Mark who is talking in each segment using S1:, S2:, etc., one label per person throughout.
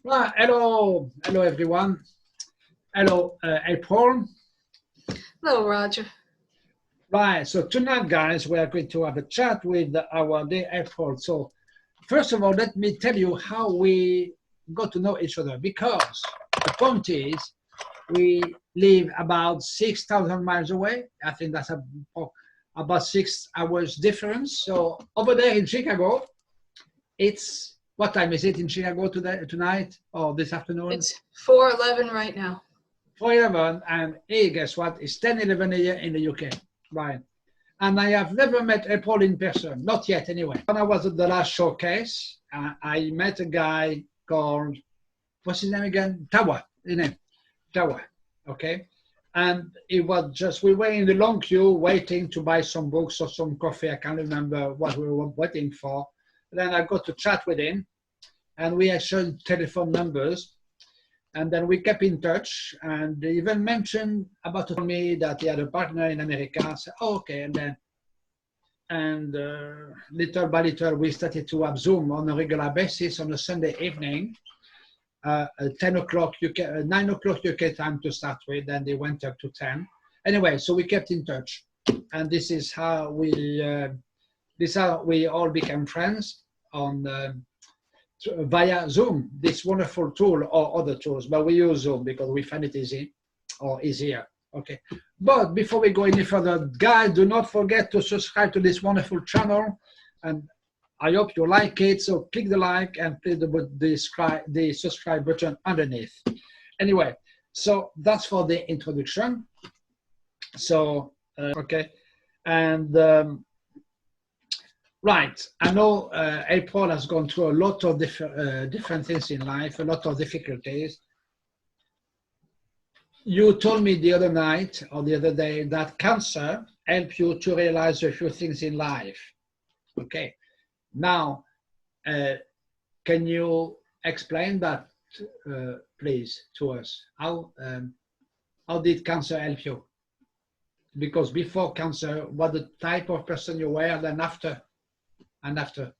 S1: Well, hello everyone. Hello, April.
S2: Hello, Roger.
S1: Right, so tonight, guys, we are going to have a chat with our dear April. So, first of all, let me tell you how we got to know each other, because the point is we live about 6,000 miles away. I think that's about 6 hours difference. So, over there in Chicago, it's what time is it in Chicago tonight or this afternoon?
S2: It's 4:11 right now.
S1: 4:11, and hey, guess what? It's 10:11 here in the UK, right? And I have never met April in person, not yet anyway. When I was at the last showcase, I met a guy called, what's his name again? Tawa, his name, Tawa, okay? And it was just, we were in the long queue waiting to buy some books or some coffee. I can't remember what we were waiting for. Then I got to chat with him, and we exchanged telephone numbers. And then we kept in touch, and they even mentioned about me that he had a partner in America. I said, oh, okay. And little by little, we started to have Zoom on a regular basis on a Sunday evening, 10 o'clock UK, 9 o'clock UK time to start with, and they went up to 10. Anyway, so we kept in touch, and this is how we all became friends on. Via Zoom, this wonderful tool, or other tools, but we use Zoom because we find it easy or easier. Okay. But before we go any further, guys, do not forget to subscribe to this wonderful channel. And I hope you like it. So click the like and click the subscribe button underneath. Anyway, so that's for the introduction. So, okay. And right, I know April has gone through a lot of different things in life, a lot of difficulties. You told me the other night or the other day that cancer helped you to realize a few things in life. Okay, now, can you explain that, please, to us? How did cancer help you? Because before cancer, what the type of person you were, then after? And after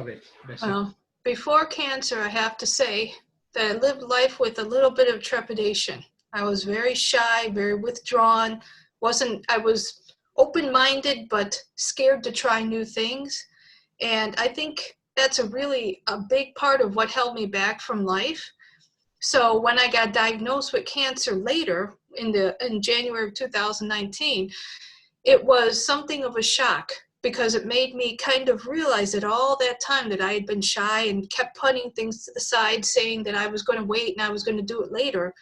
S1: it, basically.
S2: Well, before cancer, I have to say that I lived life with a little bit of trepidation. I was very shy, very withdrawn. I was open-minded, but scared to try new things. And I think that's a big part of what held me back from life. So when I got diagnosed with cancer later in January of 2019, it was something of a shock, because it made me kind of realize that all that time that I had been shy and kept putting things to the side, saying that I was going to wait and I was going to do it later,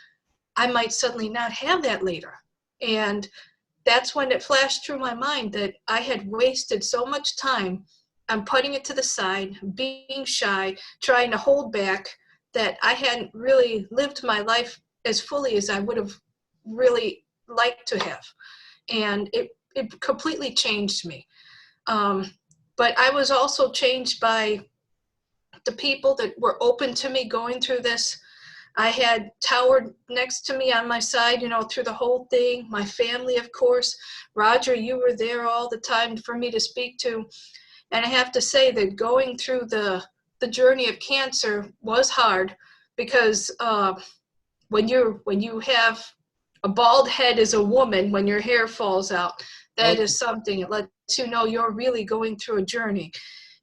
S2: I might suddenly not have that later. And that's when it flashed through my mind that I had wasted so much time on putting it to the side, being shy, trying to hold back, that I hadn't really lived my life as fully as I would have really liked to have. And it completely changed me. But I was also changed by the people that were open to me going through this. I had Tower next to me on my side, through the whole thing. My family, of course. Roger, you were there all the time for me to speak to. And I have to say that going through the journey of cancer was hard, because when you have a bald head as a woman, when your hair falls out, that is something. It lets you know you're really going through a journey.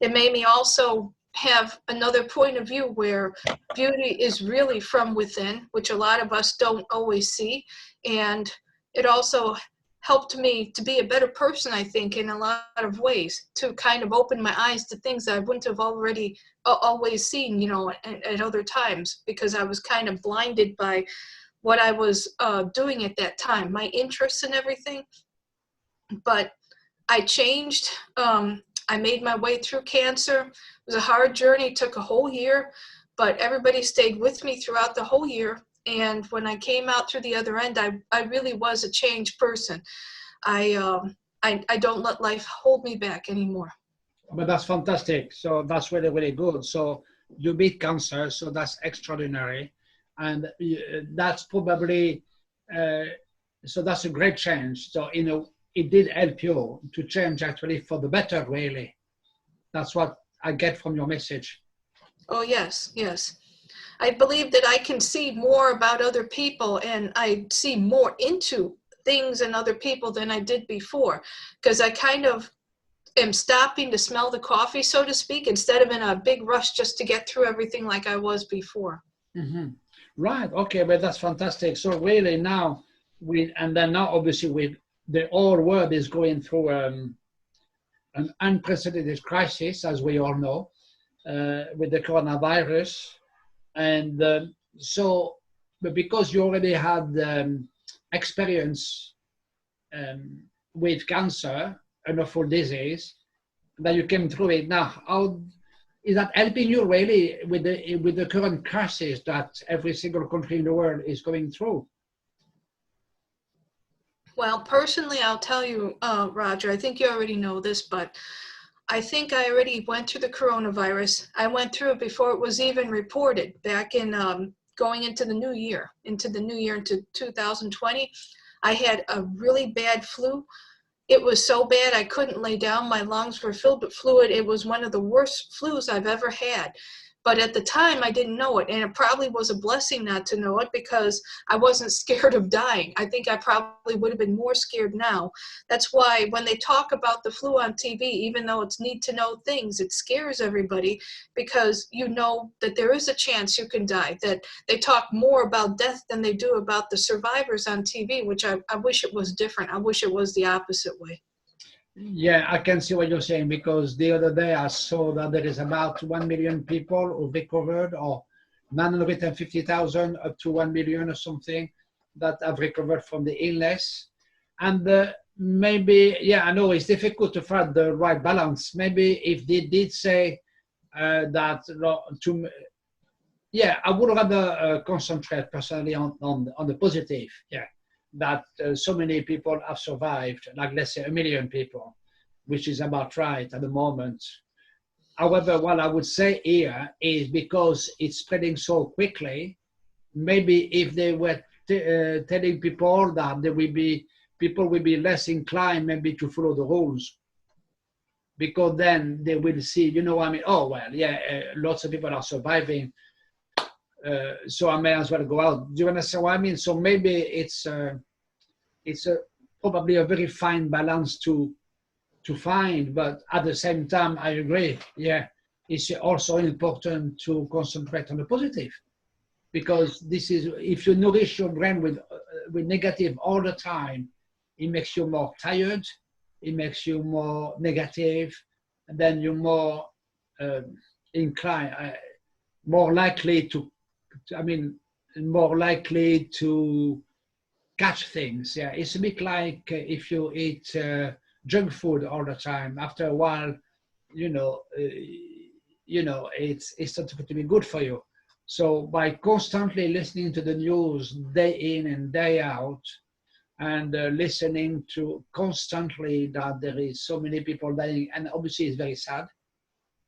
S2: It made me also have another point of view where beauty is really from within, which a lot of us don't always see. And it also helped me to be a better person, I think, in a lot of ways, to kind of open my eyes to things that I wouldn't have always seen, at other times, because I was kind of blinded by what I was doing at that time, my interests and everything. But I changed. I made my way through cancer. It was a hard journey. It took a whole year, but everybody stayed with me throughout the whole year. And when I came out through the other end, I really was a changed person. I don't let life hold me back anymore.
S1: But that's fantastic. So that's really, really good. So you beat cancer, so that's extraordinary. And that's probably, so that's a great change. So, it did help you to change actually for the better, really. That's what I get from your message.
S2: Oh, yes, yes. I believe that I can see more about other people, and I see more into things and other people than I did before, because I kind of am stopping to smell the coffee, so to speak, instead of in a big rush just to get through everything like I was before.
S1: Mm-hmm. Right. Okay, but that's fantastic. So really now and then now obviously the whole world is going through an unprecedented crisis, as we all know, with the coronavirus. And so, but because you already had experience with cancer, an awful disease, that you came through it. Now, how is that helping you really with the current crisis that every single country in the world is going through?
S2: Well, personally, I'll tell you, Roger, I think you already know this, but I think I already went through the coronavirus. I went through it before it was even reported, back in going into the new year, into 2020. I had a really bad flu. It was so bad I couldn't lay down. My lungs were filled with fluid. It was one of the worst flus I've ever had. But at the time, I didn't know it. And it probably was a blessing not to know it, because I wasn't scared of dying. I think I probably would have been more scared now. That's why when they talk about the flu on TV, even though it's need to know things, it scares everybody, because you know that there is a chance you can die, that they talk more about death than they do about the survivors on TV, which I wish it was different. I wish it was the opposite way.
S1: Yeah, I can see what you're saying, because the other day I saw that there is about 1 million people who recovered, or 950,000 up to 1 million or something, that have recovered from the illness. And maybe, yeah, I know it's difficult to find the right balance. Maybe if they did say that, yeah, I would rather concentrate personally on the positive. Yeah, that so many people have survived, like let's say 1 million people, which is about right at the moment. However, what I would say here is, because it's spreading so quickly, maybe if they were telling people that people will be less inclined maybe to follow the rules, because then they will see, you know, I mean, oh well, yeah, lots of people are surviving, so I may as well go out. Do you understand what I mean? So maybe it's probably a very fine balance to find, but at the same time, I agree. Yeah, it's also important to concentrate on the positive, because this is, if you nourish your brain with negative all the time, it makes you more tired, it makes you more negative, and then you're more inclined, more likely to, I mean, more likely to catch things. Yeah, it's a bit like if you eat junk food all the time. After a while, you know, it's not going to be good for you. So by constantly listening to the news day in and day out, and listening to constantly that there is so many people dying, and obviously it's very sad.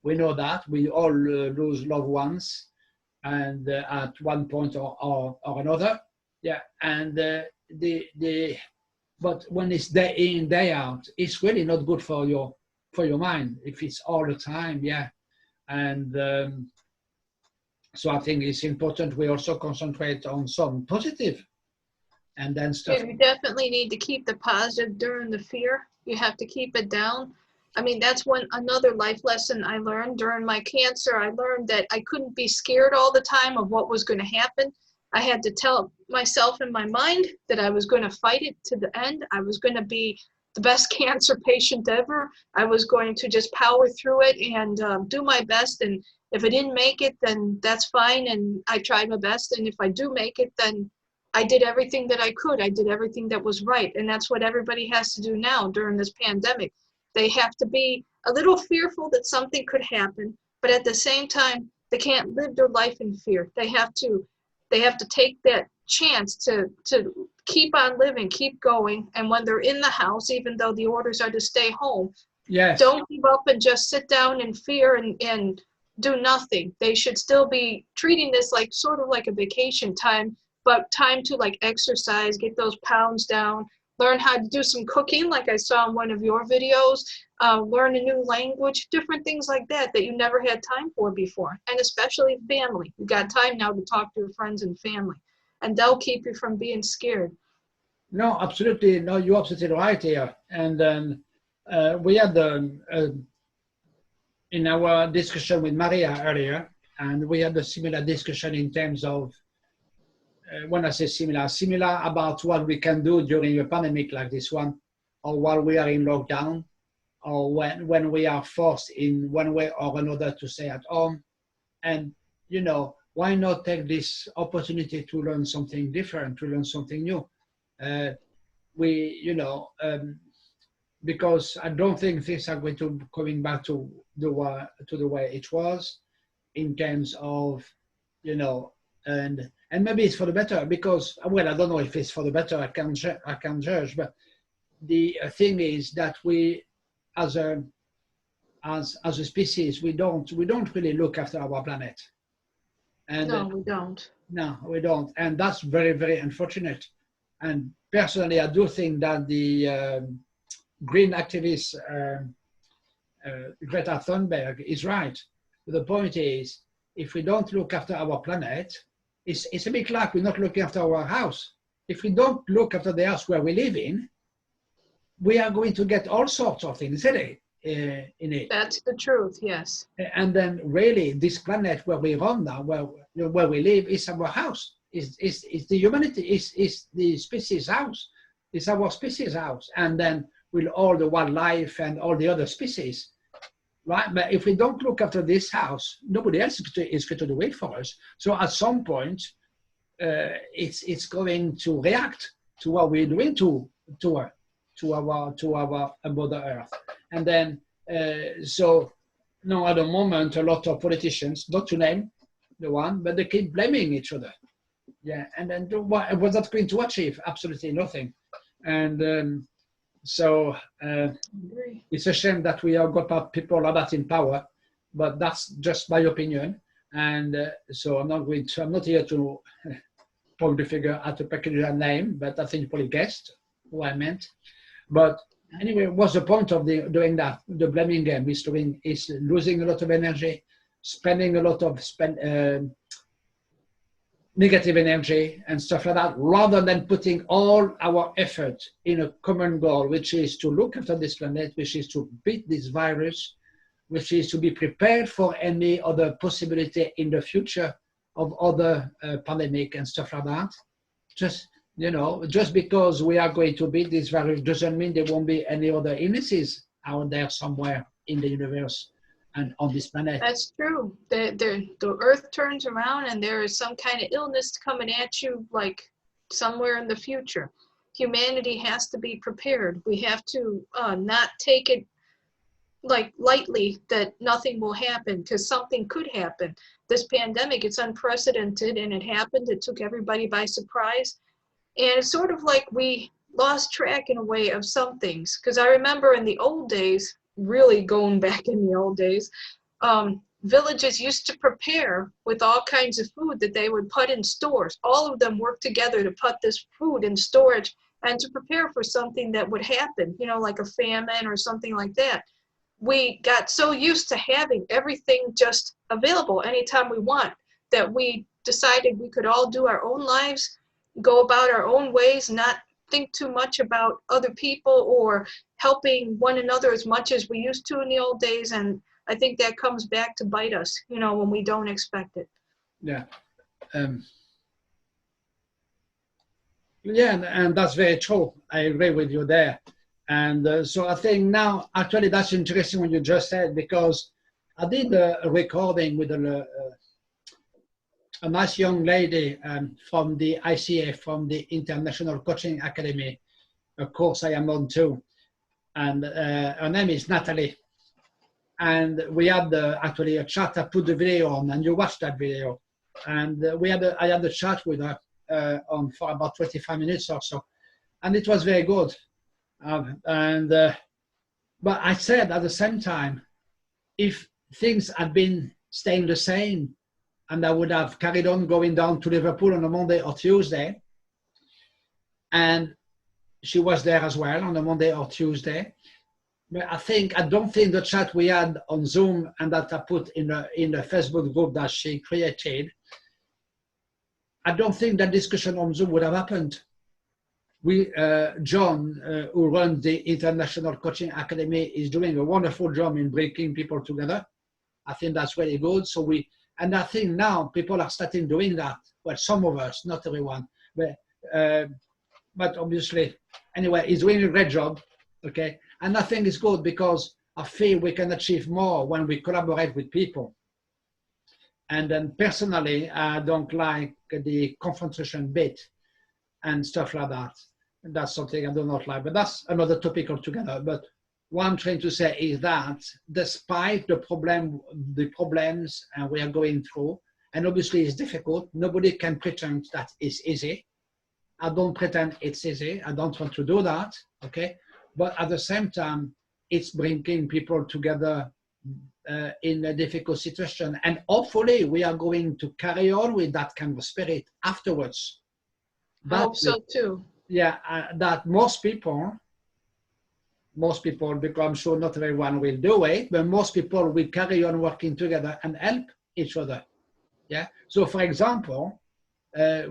S1: We know that we all lose loved ones, and at one point or another. Yeah, and but when it's day in day out, it's really not good for your mind if it's all the time. Yeah, and so I think it's important we also concentrate on some positive, and then stuff.
S2: Yeah, you definitely need to keep the positive during the fear. You have to keep it down. I mean, that's another life lesson I learned during my cancer. I learned that I couldn't be scared all the time of what was going to happen. I had to tell myself in my mind that I was going to fight it to the end. I was going to be the best cancer patient ever. I was going to just power through it and do my best. And if I didn't make it, then that's fine. And I tried my best. And if I do make it, then I did everything that I could. I did everything that was right. And that's what everybody has to do now during this pandemic. They have to be a little fearful that something could happen, but at the same time, they can't live their life in fear. They have to take that chance to keep on living, keep going. And when they're in the house, even though the orders are to stay home,
S1: Yes.
S2: Don't give up and just sit down in fear and do nothing. They should still be treating this like sort of like a vacation time, but time to like exercise, get those pounds down, learn how to do some cooking, like I saw in one of your videos, learn a new language, different things like that that you never had time for before. And especially family. You got time now to talk to your friends and family, and they'll keep you from being scared.
S1: No, absolutely. No, you're absolutely right here. And then we had in our discussion with Maria earlier, and we had a similar discussion in terms of, when I say similar about what we can do during a pandemic like this one, or while we are in lockdown, or when we are forced in one way or another to stay at home. And, you know, why not take this opportunity to learn something different, to learn something new? Because I don't think things are going to coming back to the way it was in terms of, and maybe it's for the better, because, well, I don't know if it's for the better. I can't judge, but the thing is that we, as a species, we don't really look after our planet. And
S2: no, we don't.
S1: No, we don't, and that's very, very unfortunate. And personally, I do think that the green activist Greta Thunberg is right. The point is, if we don't look after our planet, it's a bit like we're not looking after our house. If we don't look after the house where we live in, we are going to get all sorts of things in it.
S2: That's the truth, yes.
S1: And then really, this planet where we run now, where we live, is our house. Is the humanity, is the species house. It's our species house. And then with all the wildlife and all the other species, right? But if we don't look after this house, nobody else is going to do it for us. So at some point, it's going to react to what we're doing to our Mother Earth. And then, so now at the moment, a lot of politicians, not to name the one, but they keep blaming each other. Yeah, and then what's that going to achieve? Absolutely nothing. And so it's a shame that we have got people like that in power, but that's just my opinion. And so I'm not here to point the figure at a particular name, but I think you probably guessed who I meant. But anyway, what's the point of doing that? The blaming game is losing a lot of energy, spending a lot of negative energy and stuff like that, rather than putting all our effort in a common goal, which is to look after this planet, which is to beat this virus, which is to be prepared for any other possibility in the future of other pandemic and stuff like that. Just because we are going to beat this virus doesn't mean there won't be any other illnesses out there somewhere in the universe and on this planet.
S2: That's true. The Earth turns around and there is some kind of illness coming at you, like somewhere in the future. Humanity has to be prepared. We have to not take it like lightly that nothing will happen, because something could happen. This pandemic, it's unprecedented, and it happened. It took everybody by surprise. And it's sort of like we lost track in a way of some things. Because I remember in the old days, really going back in the old days, villages used to prepare with all kinds of food that they would put in stores. All of them worked together to put this food in storage and to prepare for something that would happen, like a famine or something like that. We got so used to having everything just available anytime we want that we decided we could all do our own lives, go about our own ways, not think too much about other people or helping one another as much as we used to in the old days. And I think that comes back to bite us, when we don't expect it.
S1: Yeah. Yeah, and that's very true. I agree with you there. And so I think now, actually, that's interesting what you just said, because I did a recording with a nice young lady from the ICA, from the International Coaching Academy, a course I am on too. And her name is Natalie. And we had actually a chat. I put the video on, and you watched that video. And I had a chat with her on for about 25 minutes or so, and it was very good. But I said at the same time, if things had been staying the same, and I would have carried on going down to Liverpool on a Monday or Tuesday, and she was there as well on a Monday or Tuesday. But I don't think the chat we had on Zoom and that I put in the Facebook group that she created, I don't think that discussion on Zoom would have happened. John, who runs the International Coaching Academy, is doing a wonderful job in bringing people together. I think that's really good. And I think now people are starting doing that. Well, some of us, not everyone, but obviously, anyway, he's doing a great job. Okay, and I think it's good because I feel we can achieve more when we collaborate with people. And then personally, I don't like the confrontation bit and stuff like that. That's something I do not like, but that's another topic altogether. But what I'm trying to say is that despite the problems we are going through, and obviously it's difficult, nobody can pretend that it's easy. I don't pretend it's easy. I don't want to do that, okay? But at the same time, it's bringing people together in a difficult situation. And hopefully we are going to carry on with that kind of spirit afterwards.
S2: I hope so too.
S1: Yeah, that most people, because I'm sure not everyone will do it, but most people will carry on working together and help each other. Yeah. So for example,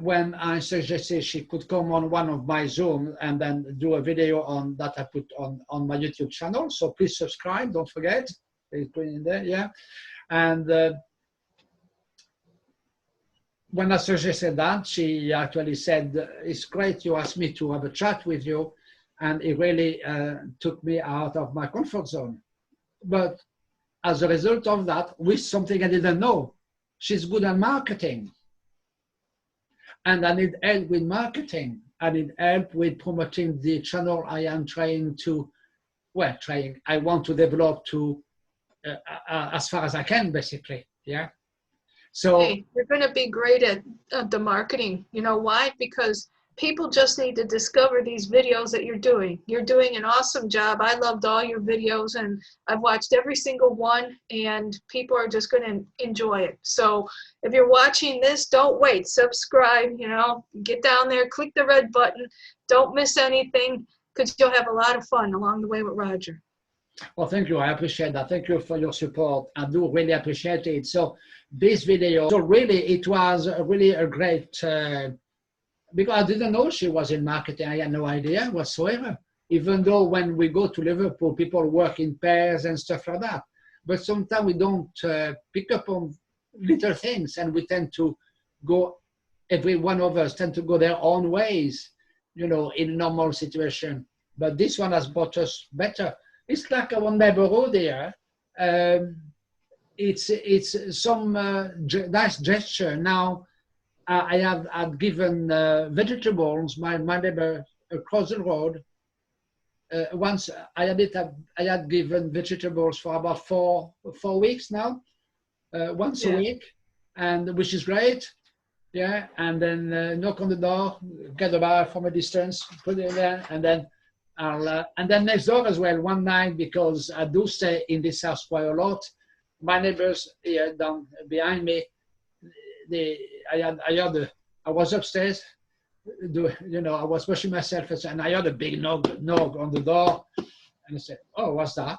S1: when I suggested she could come on one of my Zoom and then do a video on that I put on my YouTube channel. So please subscribe, don't forget. It's put in there, yeah. And when I suggested that, she actually said, it's great you asked me to have a chat with you. And it really took me out of my comfort zone. But as a result of that, with something I didn't know, she's good at marketing. And I need help with marketing. I need help with promoting the channel I am trying to, I want to develop to as far as I can, basically, yeah. So
S2: hey, you're going to be great at the marketing. You know why? Because people just need to discover these videos that you're doing. You're doing an awesome job. I loved all your videos, and I've watched every single one, and people are just going to enjoy it. So if you're watching this, don't wait. Subscribe, you know, get down there, click the red button. Don't miss anything, because you'll have a lot of fun along the way with Roger.
S1: Well, thank you. I appreciate that. Thank you for your support. I do really appreciate it. So this video, so really it was really a great, because I didn't know she was in marketing. I had no idea whatsoever. Even though when we go to Liverpool, people work in pairs and stuff like that. But sometimes we don't pick up on little things, and we tend to go, every one of us tend to go their own ways, you know, in a normal situation. But this one has brought us better. It's like our neighborhood here. It's some nice gesture. Now, I've given vegetables, my neighbor across the road. Once I had given vegetables for about four weeks now, once a week, and which is great. Yeah, and then knock on the door, get a bar from a distance, put it there, and then and then next door as well, one night, because I do stay in this house quite a lot. My neighbors here down behind me, I was upstairs, you know, I was washing myself, and I heard a big knock on the door, and I said, "Oh, what's that?"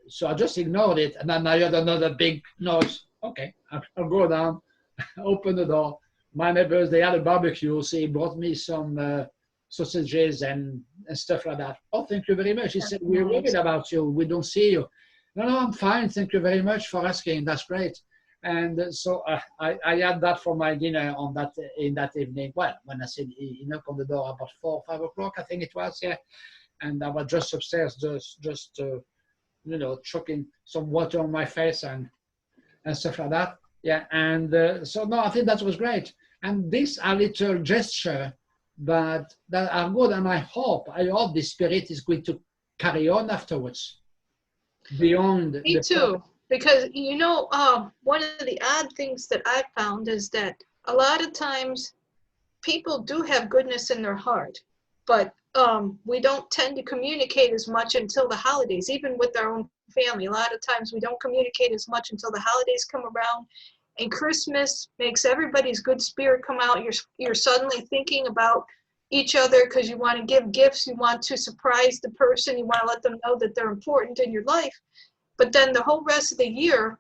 S1: So I just ignored it, and then I heard another big noise. Okay, I'll go down, open the door. My neighbors, they had a barbecue, so he brought me some sausages and stuff like that. "Oh, thank you very much." He said, "We're worried about you. We don't see you." No, I'm fine. Thank you very much for asking. That's great. And so I had that for my dinner in that evening. Well, when I said he knocked on the door about 4 or 5 o'clock, I think it was, yeah. And I was just upstairs, just you know, chucking some water on my face and stuff like that. Yeah. And so no, I think that was great. And this a little gesture, but that are good. And I hope this spirit is going to carry on afterwards. Beyond
S2: me too, because you know, one of the odd things that I found is that a lot of times people do have goodness in their heart, but we don't tend to communicate as much until the holidays, even with our own family. A lot of times we don't communicate as much until the holidays come around, and Christmas makes everybody's good spirit come out. You're suddenly thinking about each other because you want to give gifts, you want to surprise the person, you want to let them know that they're important in your life. But then the whole rest of the year,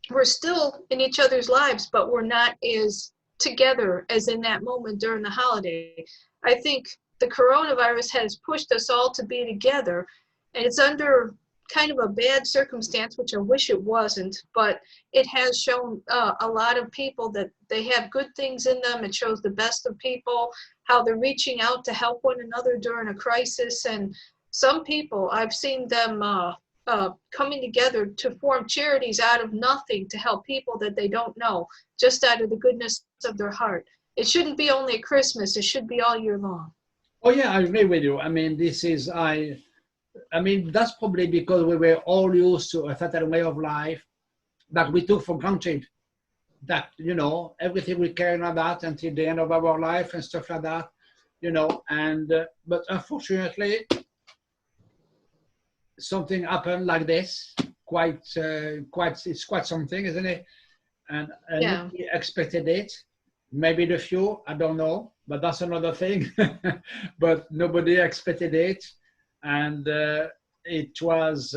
S2: we're still in each other's lives, but we're not as together as in that moment during the holiday. I think the coronavirus has pushed us all to be together, and it's under kind of a bad circumstance, which I wish it wasn't, but it has shown a lot of people that they have good things in them. It shows the best of people, how they're reaching out to help one another during a crisis. And some people, I've seen them coming together to form charities out of nothing to help people that they don't know, just out of the goodness of their heart. It shouldn't be only at Christmas, it should be all year long.
S1: Oh yeah, I agree with you. I mean, I mean, that's probably because we were all used to a certain way of life that we took for granted. That, you know, everything we care about until the end of our life and stuff like that, you know. And but unfortunately, something happened like this. It's quite something, isn't it? And
S2: Yeah.
S1: nobody expected it. Maybe the few, I don't know, but that's another thing. But nobody expected it. And it was,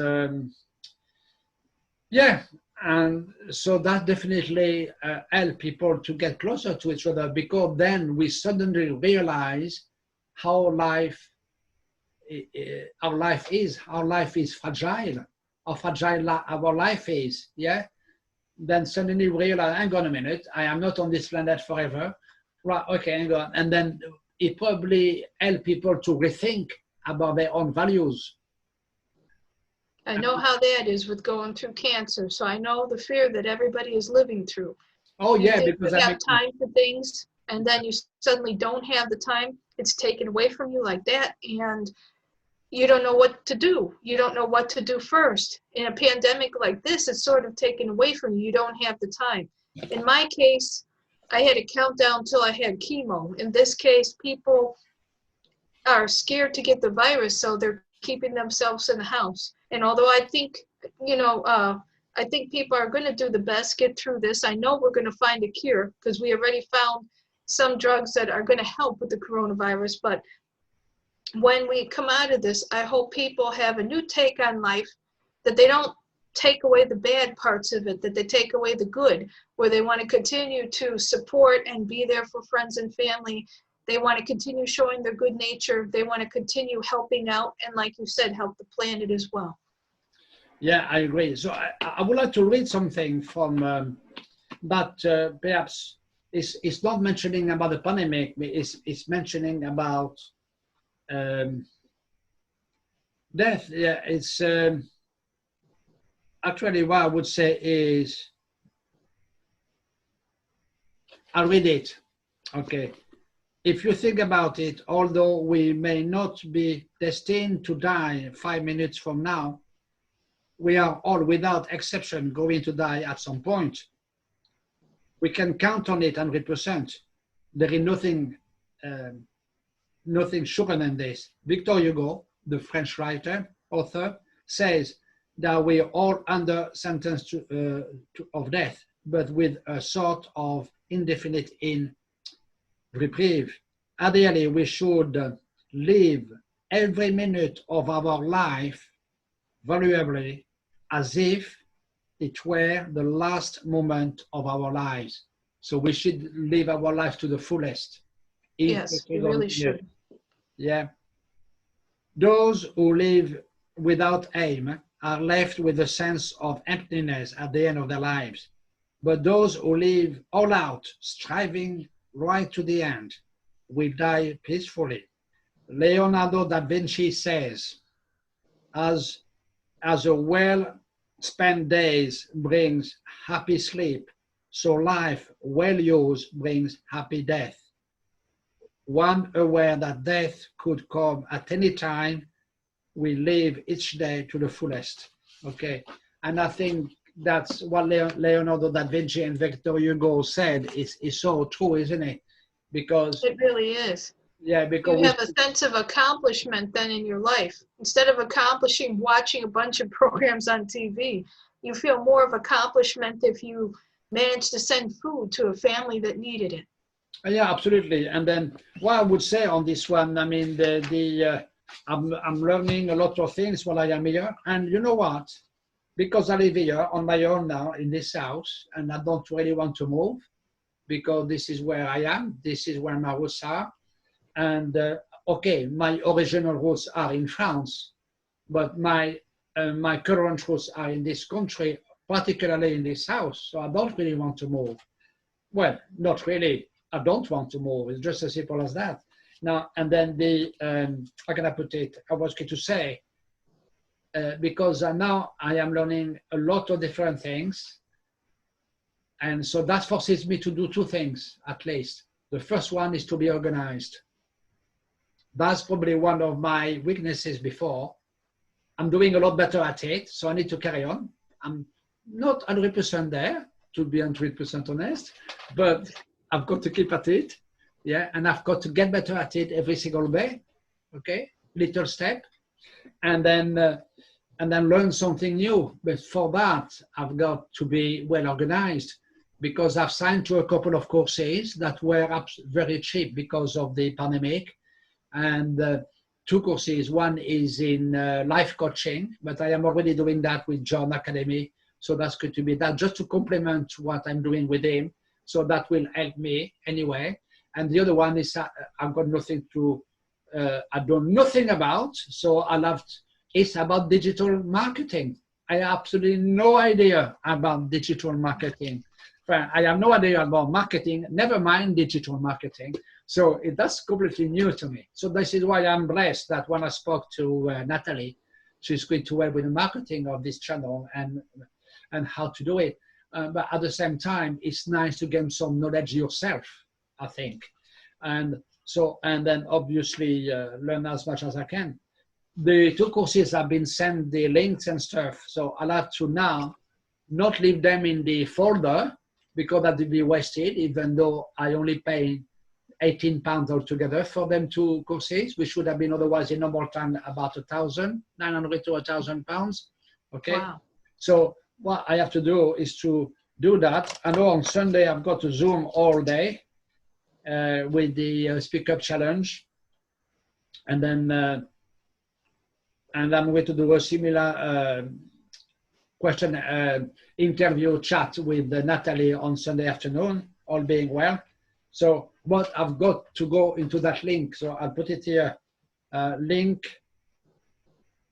S1: yeah, and so that definitely helped people to get closer to each other, because then we suddenly realize how our life is fragile, how fragile our life is, yeah? Then suddenly we realize, hang on a minute, I am not on this planet forever. Right, okay, hang on. And then it probably helped people to rethink about their own values.
S2: I know how that is with going through cancer, so I know the fear that everybody is living through.
S1: Oh
S2: You
S1: yeah,
S2: think
S1: because
S2: you
S1: I
S2: have
S1: mean,
S2: time for things, and then you suddenly don't have the time. It's taken away from you like that, and you don't know what to do. You don't know what to do first. In a pandemic like this, it's sort of taken away from you. You don't have the time. In my case, I had a countdown till I had chemo. In this case, people are scared to get the virus, so they're keeping themselves in the house. And although I think, I think people are going to do the best, get through this. I know we're going to find a cure because we already found some drugs that are going to help with the coronavirus. But when we come out of this, I hope people have a new take on life, that they don't take away the bad parts of it, that they take away the good, where they want to continue to support and be there for friends and family. They want to continue showing their good nature. They want to continue helping out, and like you said, help the planet as well.
S1: Yeah, I agree. So I would like to read something from that perhaps is not mentioning about the pandemic, it's mentioning about death. Yeah, it's actually what I would say is, I'll read it. Okay. If you think about it, although we may not be destined to die 5 minutes from now, we are all, without exception, going to die at some point. We can count on it 100%. There is nothing surer than this. Victor Hugo, the French writer, author, says that we are all under sentence of death, but with a sort of indefinite in reprieve. Ideally, we should live every minute of our life valuably, as if it were the last moment of our lives. So we should live our life to the fullest.
S2: Yes, you really should.
S1: Yeah. Those who live without aim are left with a sense of emptiness at the end of their lives. But those who live all out, striving right to the end, will die peacefully. Leonardo da Vinci says, as a well-spent days brings happy sleep, so life well used brings happy death. One aware that death could come at any time, we live each day to the fullest. Okay, and I think that's what Leonardo da Vinci and Victor Hugo said is so true, isn't it? Because
S2: it really is.
S1: Yeah, because
S2: you have a sense of accomplishment then in your life. Instead of accomplishing watching a bunch of programs on TV, you feel more of accomplishment if you manage to send food to a family that needed it.
S1: Yeah, absolutely. And then what I would say on this one, I mean, I'm learning a lot of things while I am here. And you know what? Because I live here on my own now in this house, and I don't really want to move because this is where I am. This is where my roots are. And okay, my original roots are in France, but my current roots are in this country, particularly in this house. So I don't really want to move. Well, not really. I don't want to move. It's just as simple as that. Now, and then how can I put it? I was going to say, because now I am learning a lot of different things. And so that forces me to do two things, at least. The first one is to be organized. That's probably one of my weaknesses before. I'm doing a lot better at it, so I need to carry on. I'm not 100% there, to be 100% honest, but I've got to keep at it, yeah, and I've got to get better at it every single day, okay, little step, and then learn something new. But for that, I've got to be well organized because I've signed to a couple of courses that were very cheap because of the pandemic, and two courses. One is in life coaching, but I am already doing that with John Academy. So that's going to be that just to complement what I'm doing with him. So that will help me anyway. And the other one is I've got nothing to, I don't know nothing about. So it's about digital marketing. I have absolutely no idea about digital marketing. I have no idea about marketing, never mind digital marketing. So that's completely new to me. So this is why I'm blessed that when I spoke to Natalie, she's going to help with the marketing of this channel and how to do it. But at the same time, it's nice to gain some knowledge yourself, I think. And then obviously learn as much as I can. The two courses have been sent the links and stuff. So I'll have to now not leave them in the folder because that would be wasted, even though I only pay £18 altogether for them two courses, which would have been otherwise in normal time about £1,900 to £1,000. Okay.
S2: Wow.
S1: So what I have to do is to do that. I know on Sunday I've got to Zoom all day with the Speak Up Challenge. And then and I'm going to do a similar question interview chat with Natalie on Sunday afternoon, all being well. So what I've got to go into that link. So I'll put it here, link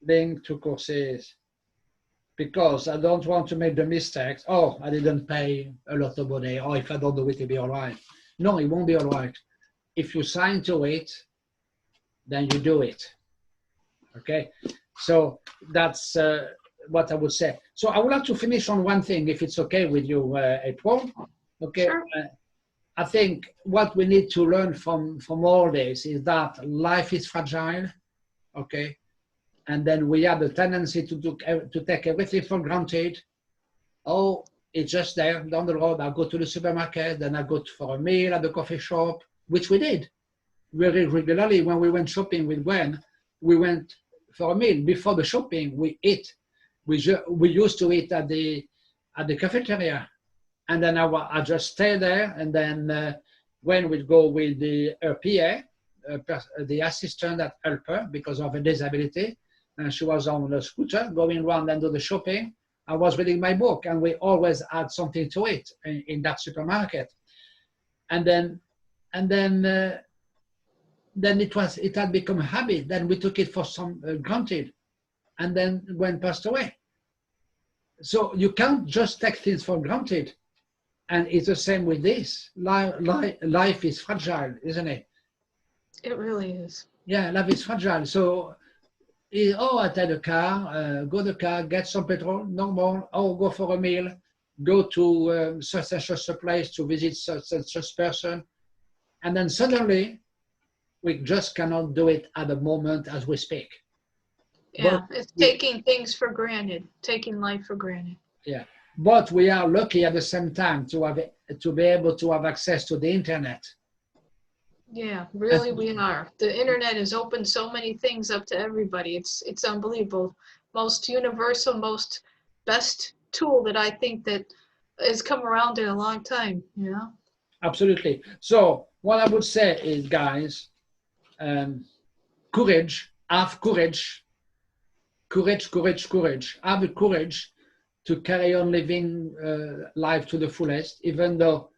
S1: to courses, because I don't want to make the mistakes. Oh, I didn't pay a lot of money. Or if I don't do it, it'll be all right. No, it won't be all right. If you sign to it, then you do it. Okay, so that's what I would say. So I would like to finish on one thing, if it's okay with you, April. Okay.
S2: Sure.
S1: I think what we need to learn from all this is that life is fragile, okay? And then we have the tendency to take everything for granted. Oh, it's just there down the road. I go to the supermarket, then I go for a meal at the coffee shop, which we did very regularly when we went shopping with Gwen. We went for a meal. Before the shopping, we eat. We used to eat at the cafeteria. And then I just stay there, and then when we go with her PA, the assistant that helped her because of a disability, and she was on a scooter going around and do the shopping. I was reading my book, and we always had something to eat in that supermarket. And then it had become a habit. Then we took it for some granted, and then Gwen passed away. So you can't just take things for granted. And it's the same with this. Life is fragile, isn't it?
S2: It really is.
S1: Yeah, life is fragile. So, I take the car, go to the car, get some petrol, normal. Oh, go for a meal, go to such and such a place to visit such and such person. And then suddenly, we just cannot do it at the moment as we speak.
S2: Yeah, it's taking things for granted, taking life for granted.
S1: Yeah. But we are lucky at the same time to be able to have access to the internet.
S2: Yeah, really we are. The internet has opened so many things up to everybody. It's unbelievable. Most universal, most best tool that I think that has come around in a long time, you know?
S1: Absolutely. So what I would say is, guys, courage, have courage, courage, courage, courage. Have the courage to carry on living life to the fullest, even though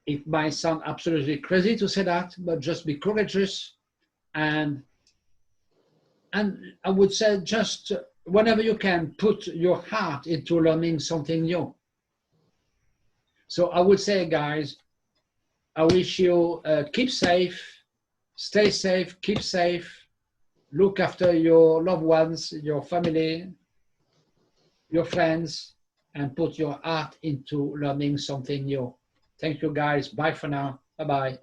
S1: it might sound absolutely crazy to say that, but just be courageous. And I would say just whenever you can, put your heart into learning something new. So I would say, guys, I wish you keep safe, stay safe, keep safe, look after your loved ones, your family, your friends, and put your heart into learning something new. Thank you, guys. Bye for now. Bye-bye.